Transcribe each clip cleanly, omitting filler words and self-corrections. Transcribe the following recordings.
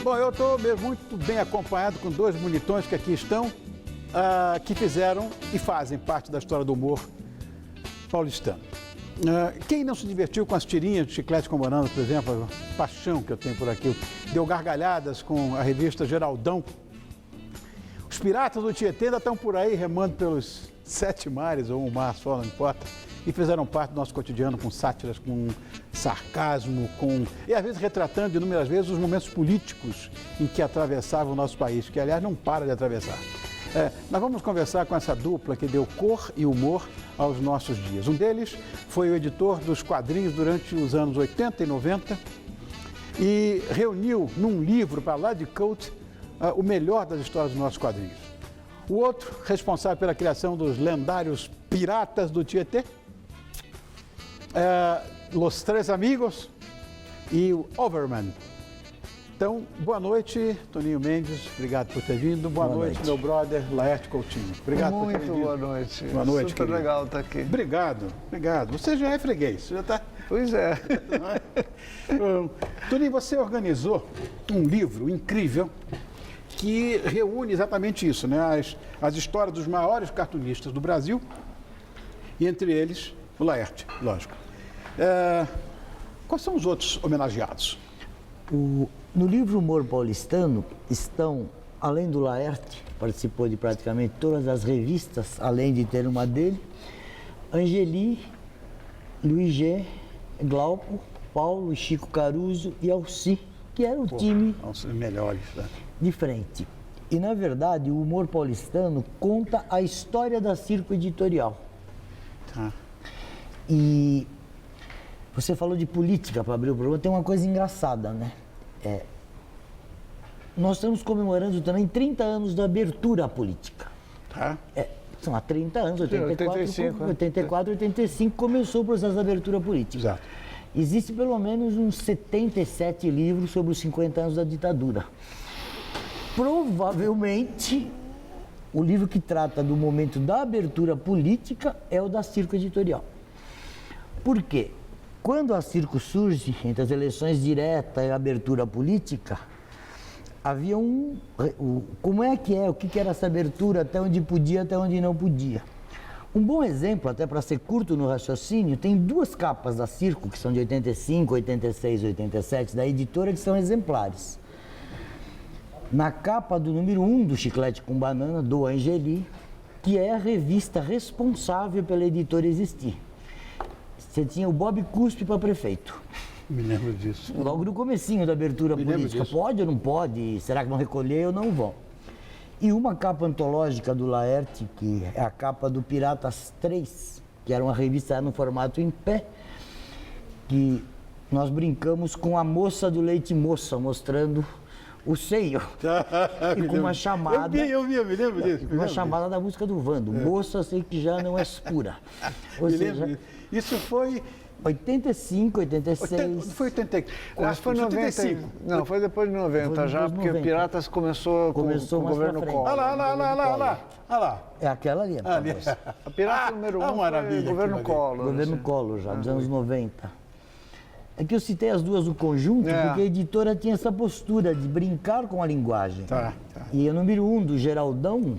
Bom, eu estou muito bem acompanhado com dois bonitões que aqui estão, que fizeram e fazem parte da história do humor paulistano. Quem não se divertiu com as tirinhas de Chiclete com Banana, por exemplo, a paixão que eu tenho por aquilo, deu gargalhadas com a revista Geraldão. Os piratas do Tietê ainda estão por aí remando pelos 7 mares, ou um mar só, não importa, e fizeram parte do nosso cotidiano com sátiras, com sarcasmo, e às vezes retratando inúmeras vezes os momentos políticos em que atravessavam o nosso país, que aliás não para de atravessar. Nós vamos conversar com essa dupla que deu cor e humor aos nossos dias. Um deles foi o editor dos quadrinhos durante os anos 80 e 90 e reuniu num livro para lá de Coat o melhor das histórias dos nossos quadrinhos. O outro, responsável pela criação dos lendários Piratas do Tietê, Los Três Amigos e o Overman. Então, boa noite, Toninho Mendes, obrigado por ter vindo. Boa noite, meu brother Laerte Coutinho. Obrigado por ter vindo. Muito boa noite. Boa noite, super querido. Legal estar aqui. Obrigado, obrigado. Você já é freguês, você já está... Pois é. Toninho, você organizou um livro incrível que reúne exatamente isso, né? As histórias dos maiores cartunistas do Brasil, e entre eles o Laerte, lógico. Quais são os outros homenageados? No livro Humor Paulistano estão, além do Laerte, que participou de praticamente todas as revistas, além de ter uma dele, Angeli, Luiz G, Glauco, Paulo, Chico Caruso e Alci, que era o time Os melhores, né? de frente. E, na verdade, o Humor Paulistano conta a história da Circo Editorial. Tá. E você falou de política para abrir o programa, tem uma coisa engraçada, né? Nós estamos comemorando também 30 anos da abertura à política. Tá. São há 30 anos, 85, 84, 85 começou o processo de abertura política. Exato. Existe pelo menos uns 77 livros sobre os 50 anos da ditadura. Provavelmente, o livro que trata do momento da abertura política é o da Circo Editorial. Por quê? Quando a Circo surge, entre as eleições diretas e a abertura política, havia como é, o que era essa abertura, até onde podia, até onde não podia. Um bom exemplo, até para ser curto no raciocínio, tem 2 capas da Circo, que são de 85, 86 e 87, da editora, que são exemplares. Na capa do número 1 do Chiclete com Banana, do Angeli, que é a revista responsável pela editora existir. Você tinha o Bob Cuspe para prefeito. Me lembro disso. Logo no comecinho da abertura política. Pode ou não pode? Será que vão recolher ou não vão? E uma capa antológica do Laerte, que é a capa do Piratas 3, que era uma revista no formato em pé, que nós brincamos com a moça do Leite Moça, mostrando o seio. E com uma chamada... Eu vi, me lembro disso. Uma chamada da música do Vando. Moça, sei que já não és pura. Ou seja, isso foi... 85, 86... Foi 84, Acho que foi 85. Não, foi depois de 90 Foi já, depois de porque 90. o Piratas começou com o mais governo pra frente. Collor. Olha lá. É aquela ali, Ali. A Pirata número 1 maravilha, foi o governo aquilo ali. Collor. Governo assim. Collor, já, dos anos 90. É que eu citei as duas no conjunto, É. porque a editora tinha essa postura de brincar com a linguagem. Tá. E o número 1 do Geraldão,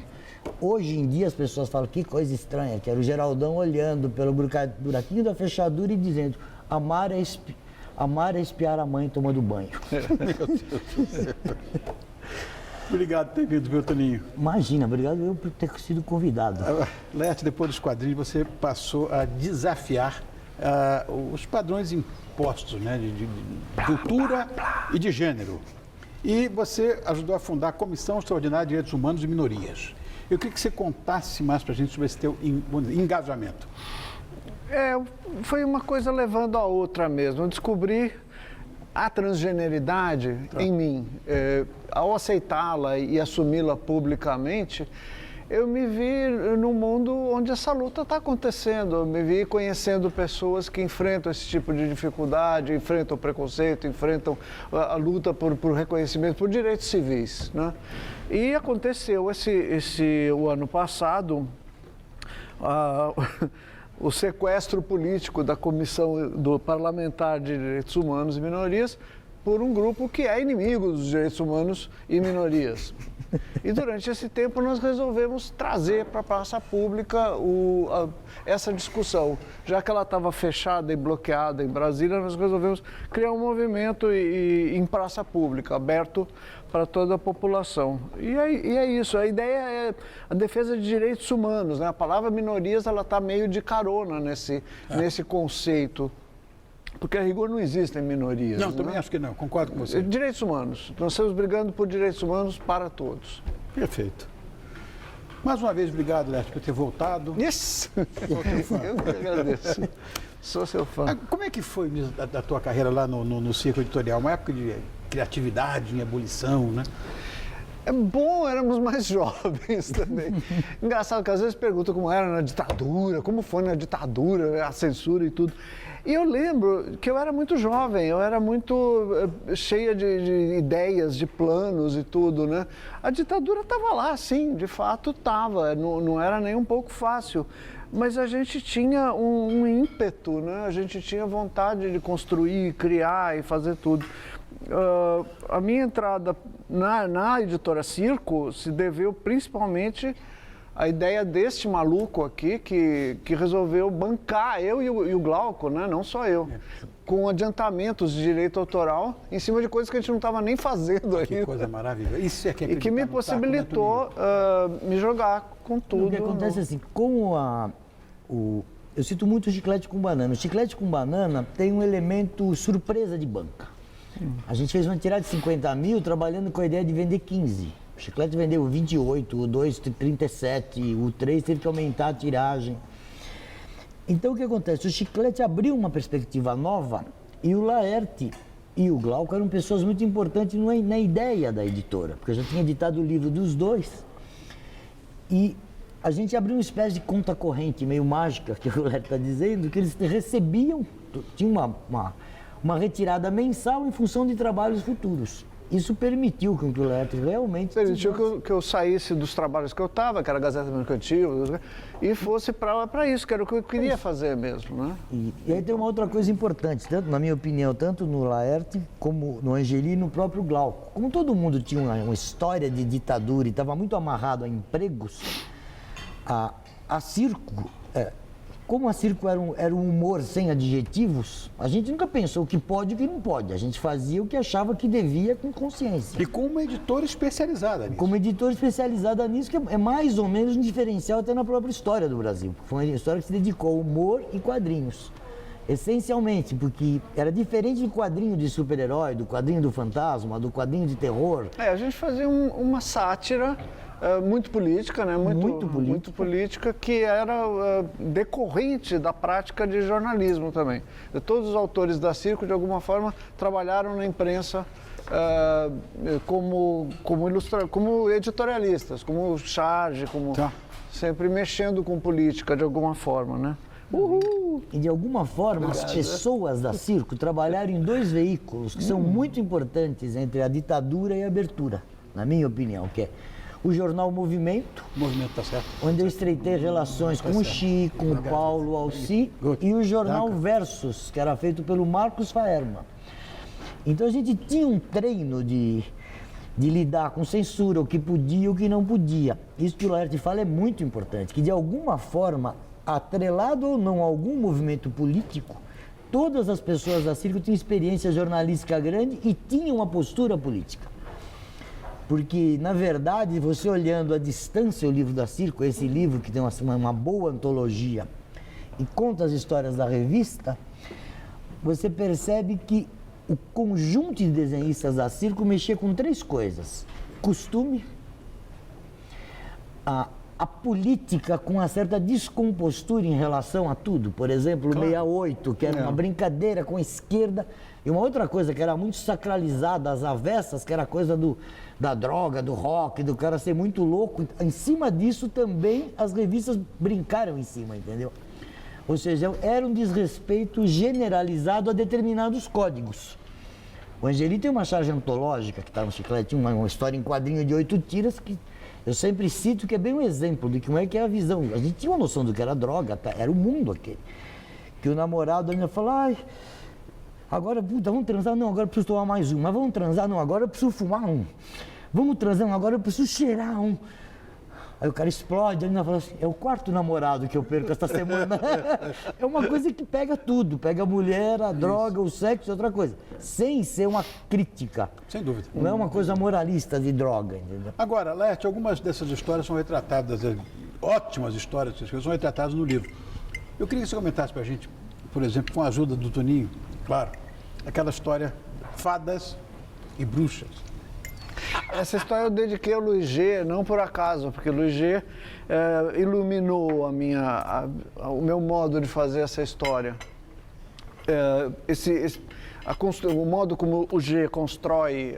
hoje em dia as pessoas falam que coisa estranha, que era o Geraldão olhando pelo buraquinho da fechadura e dizendo: amar é espiar a mãe tomando banho. Meu Deus do céu. Obrigado por ter vindo, viu, Toninho? Imagina, obrigado eu por ter sido convidado. Laerte, depois dos quadrinhos, você passou a desafiar os padrões impostos, né, de cultura e de gênero. E você ajudou a fundar a Comissão Extraordinária de Direitos Humanos e Minorias. Eu queria que você contasse mais para a gente sobre esse teu engajamento. Foi uma coisa levando a outra mesmo. Eu descobri a transgeneridade em mim. Ao aceitá-la e assumi-la publicamente, eu me vi num mundo onde essa luta está acontecendo. Eu me vi conhecendo pessoas que enfrentam esse tipo de dificuldade, enfrentam o preconceito, enfrentam a luta por reconhecimento, por direitos civis, né? E aconteceu o ano passado, o sequestro político da Comissão Parlamentar de Direitos Humanos e Minorias por um grupo que é inimigo dos direitos humanos e minorias. E durante esse tempo nós resolvemos trazer para a praça pública essa discussão. Já que ela estava fechada e bloqueada em Brasília, nós resolvemos criar um movimento em praça pública, aberto para toda a população. E é isso, a ideia é a defesa de direitos humanos, né? A palavra minorias está meio de carona nesse conceito. Porque a rigor não existem minorias. Não, também acho que não, concordo com você. Direitos humanos. Nós estamos brigando por direitos humanos para todos. Perfeito. Mais uma vez, obrigado, Laerte, por ter voltado. Isso! Eu que agradeço. Sou seu fã. Como é que foi da tua carreira lá no Círculo Editorial? Uma época de criatividade, em ebulição, né? É bom, éramos mais jovens também. Engraçado que às vezes perguntam como era na ditadura, como foi na ditadura, a censura e tudo. E eu lembro que eu era muito jovem, eu era muito cheia de ideias, de planos e tudo, né? A ditadura estava lá, sim, de fato estava, não era nem um pouco fácil. Mas a gente tinha um ímpeto, né? A gente tinha vontade de construir, criar e fazer tudo. A minha entrada na editora Circo se deveu principalmente à ideia deste maluco aqui que resolveu bancar eu e o Glauco, né? Não só eu, com adiantamentos de direito autoral em cima de coisas que a gente não estava nem fazendo ainda. Que coisa maravilhosa. Isso é que e que me possibilitou me jogar com tudo. O que acontece assim, eu cito muito o chiclete com banana. O chiclete com banana tem um elemento surpresa de banca. A gente fez uma tirada de 50 mil trabalhando com a ideia de vender 15. O chiclete vendeu 28, o 2, 37, o 3 teve que aumentar a tiragem. Então o que acontece? O chiclete abriu uma perspectiva nova e o Laerte e o Glauco eram pessoas muito importantes na ideia da editora, porque eu já tinha editado o livro dos dois e a gente abriu uma espécie de conta corrente meio mágica, que o Laerte está dizendo, que eles recebiam, tinha uma retirada mensal em função de trabalhos futuros. Isso permitiu que o Laerte realmente... Permitiu que eu saísse dos trabalhos que eu estava, que era a Gazeta Mercantil, e fosse para isso, que era o que eu queria fazer mesmo, né? E aí tem uma outra coisa importante, tanto na minha opinião, tanto no Laerte, como no Angeli e no próprio Glauco. Como todo mundo tinha uma história de ditadura e estava muito amarrado a empregos, a Circo... Como a Circo era um humor sem adjetivos, a gente nunca pensou o que pode e o que não pode. A gente fazia o que achava que devia com consciência. E com uma editora especializada nisso. Como editora especializada nisso, que é mais ou menos um diferencial até na própria história do Brasil. Foi uma história que se dedicou ao humor e quadrinhos. Essencialmente, porque era diferente do quadrinho de super-herói, do quadrinho do fantasma, do quadrinho de terror. A gente fazia uma sátira... muito política, né? Muito política, que era decorrente da prática de jornalismo também. Todos os autores da Circo, de alguma forma, trabalharam na imprensa como editorialistas, como charge, sempre mexendo com política de alguma forma, né? Uhul. E de alguma forma as pessoas da Circo trabalharam em dois veículos que são muito importantes entre a ditadura e a abertura, na minha opinião, que é o jornal Movimento, tá certo, onde eu estreitei relações com o Chico, com o Paulo Alci, e o jornal Versus, que era feito pelo Marcos Faerma. Então a gente tinha um treino de lidar com censura, o que podia e o que não podia. Isso que o Laerte fala é muito importante, que de alguma forma, atrelado ou não a algum movimento político, todas as pessoas da Circo tinham experiência jornalística grande e tinham uma postura política. Porque, na verdade, você olhando à distância o livro da Circo, esse livro que tem uma boa antologia e conta as histórias da revista, você percebe que o conjunto de desenhistas da Circo mexia com três coisas: costume, a política com uma certa descompostura em relação a tudo. Por exemplo, o 68, que era uma brincadeira com a esquerda, e uma outra coisa que era muito sacralizada, as avessas, que era a coisa da droga, do rock, do cara ser muito louco. Em cima disso também as revistas brincaram em cima, entendeu? Ou seja, era um desrespeito generalizado a determinados códigos. O Angeli tem uma charge antológica que está no Chiclete, uma história em quadrinho de 8 tiras que eu sempre cito, que é bem um exemplo de como é que é a visão. A gente tinha uma noção do que era droga, era o mundo aquele. Que o namorado ainda fala, Agora, puta, vamos transar? Não, agora eu preciso tomar mais um. Mas vamos transar? Não, agora eu preciso fumar um. Vamos transar? Não, agora eu preciso cheirar um. Aí o cara explode, ele fala assim, é o quarto namorado que eu perco esta semana. É uma coisa que pega tudo, pega a mulher, a droga, o sexo, outra coisa. Sem ser uma crítica. Sem dúvida. Não é uma coisa moralista de droga, entendeu? Agora, Laerte, algumas dessas histórias são retratadas, ótimas histórias que são retratadas no livro. Eu queria que você comentasse pra gente, por exemplo, com a ajuda do Toninho, claro, aquela história Fadas e Bruxas. Essa história eu dediquei ao Luiz G, não por acaso, porque o Luiz G iluminou o meu modo de fazer essa história. O modo como o G constrói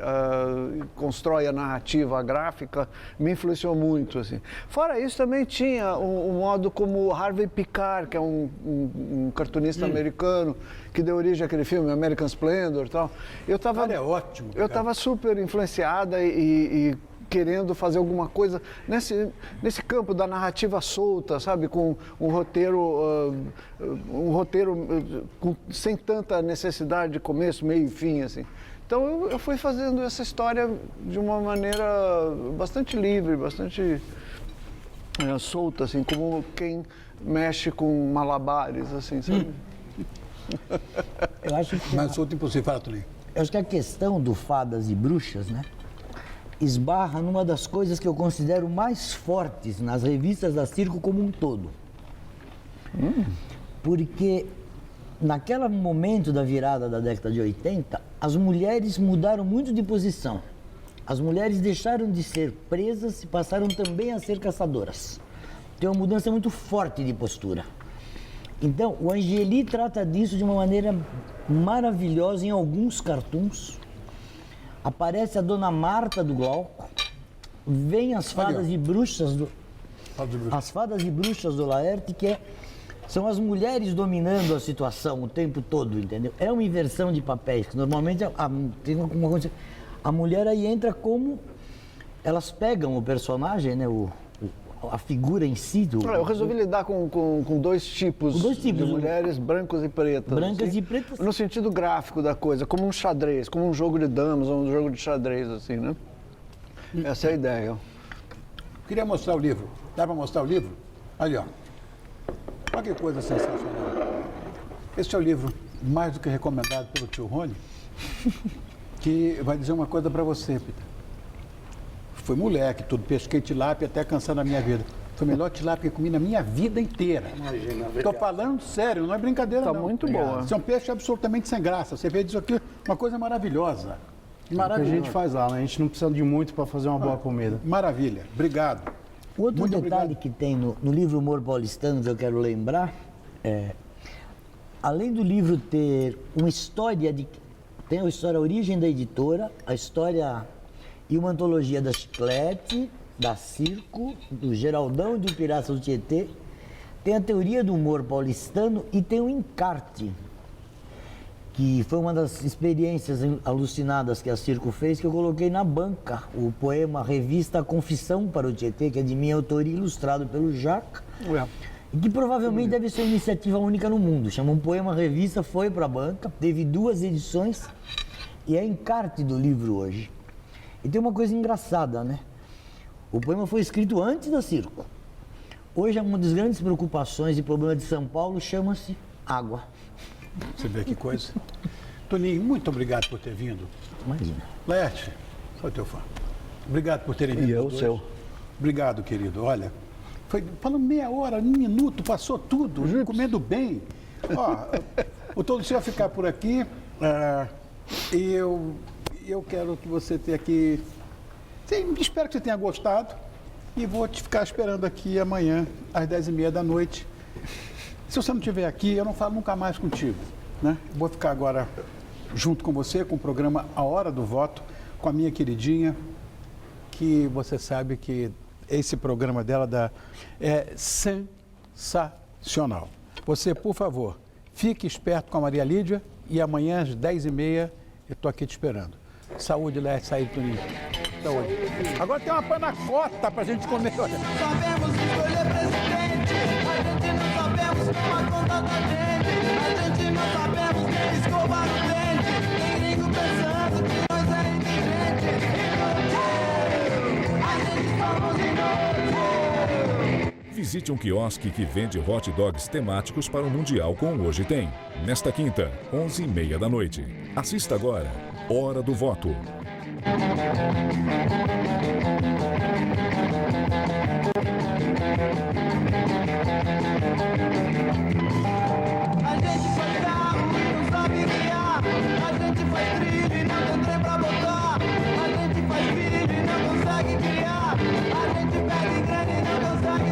a narrativa, a gráfica, me influenciou muito. Assim. Fora isso, também tinha o modo como Harvey Pekar, que é um cartunista americano, que deu origem àquele filme, American Splendor e tal. É ótimo. Eu estava super influenciada e querendo fazer alguma coisa nesse campo da narrativa solta, sabe, com um roteiro sem tanta necessidade de começo, meio e fim, assim. Então eu fui fazendo essa história de uma maneira bastante livre, bastante solta, assim, como quem mexe com malabares, assim, sabe? Eu acho que Mas solto impossível, fala, Toninho. Eu acho que a questão do Fadas e Bruxas, né, esbarra numa das coisas que eu considero mais fortes nas revistas da Circo como um todo. Porque naquele momento da virada da década de 80, as mulheres mudaram muito de posição. As mulheres deixaram de ser presas e passaram também a ser caçadoras. Tem uma mudança muito forte de postura. Então, o Angeli trata disso de uma maneira maravilhosa em alguns cartoons. Aparece a Dona Marta do Glauco, vem as Fadas e Bruxas as Fadas e Bruxas do Laerte, são as mulheres dominando a situação o tempo todo, entendeu? É uma inversão de papéis, que normalmente tem uma coisa. A mulher aí entra como elas pegam o personagem, né? A figura em si. Eu resolvi lidar com dois tipos de mulheres, brancos e pretas. Brancas assim, e pretas. No sentido gráfico da coisa, como um xadrez, como um jogo de damas ou um jogo de xadrez, assim, né? Essa é a ideia. Queria mostrar o livro. Dá para mostrar o livro? Ali, ó. Olha que coisa sensacional. Esse é o livro mais do que recomendado pelo tio Rony, que vai dizer uma coisa para você, Peter. Foi moleque, tudo, pesquei tilápia até cansar na minha vida. Foi a melhor tilápia que comi na minha vida inteira. Imagina, Estou falando sério, não é brincadeira não. Tá muito boa. Isso é um peixe absolutamente sem graça. Você vê disso aqui, uma coisa maravilhosa. O que a gente faz lá, né? A gente não precisa de muito para fazer uma boa comida. Maravilha, obrigado. Outro Muito detalhe obrigado. que tem no livro Humor Paulistano, que eu quero lembrar, além do livro ter uma história tem a história, a origem da editora, a história e uma antologia da Chiclete, da Circo, do Geraldão e do Pirata do Tietê, tem a teoria do humor paulistano e tem o encarte, que foi uma das experiências alucinadas que a Circo fez, que eu coloquei na banca, o poema Revista Confissão para o Tietê, que é de minha autoria, ilustrado pelo Jacques, e que provavelmente deve ser uma iniciativa única no mundo. Chama um poema revista, foi para a banca, teve 2 edições e é encarte do livro hoje. E tem uma coisa engraçada, né? O poema foi escrito antes da Circo. Hoje, uma das grandes preocupações e problemas de São Paulo chama-se água. Você vê que coisa. Toninho, muito obrigado por ter vindo. Imagina. Laerte, sou teu fã. Obrigado por terem vindo. E eu, os dois. seu. Obrigado, querido. Olha, falando meia hora, 1 minuto, passou tudo, comendo bem. Ó, o Toninho vai ficar por aqui e eu quero que você tenha aqui. Espero que você tenha gostado e vou te ficar esperando aqui amanhã, às 10h30 da noite. Se você não estiver aqui, eu não falo nunca mais contigo, né? Vou ficar agora junto com você, com o programa A Hora do Voto, com a minha queridinha, que você sabe que esse programa dela é sensacional. Você, por favor, fique esperto com a Maria Lídia e amanhã às 10h30 eu estou aqui te esperando. Saúde, Laerte, saúde, Toninho. Saúde. Agora tem uma panacota pra gente comer. Olha. Sabemos escolher presidente, a gente não sabemos tomar conta da gente, a gente não sabemos escovar o dente. Visite um quiosque que vende hot dogs temáticos para o Mundial com o Hoje Tem. Nesta quinta, 11h30 da noite. Assista agora. Hora do Voto. A gente faz carro e não sabe guiar. A gente faz trilho e não tem trem pra botar. A gente faz filho e não consegue criar.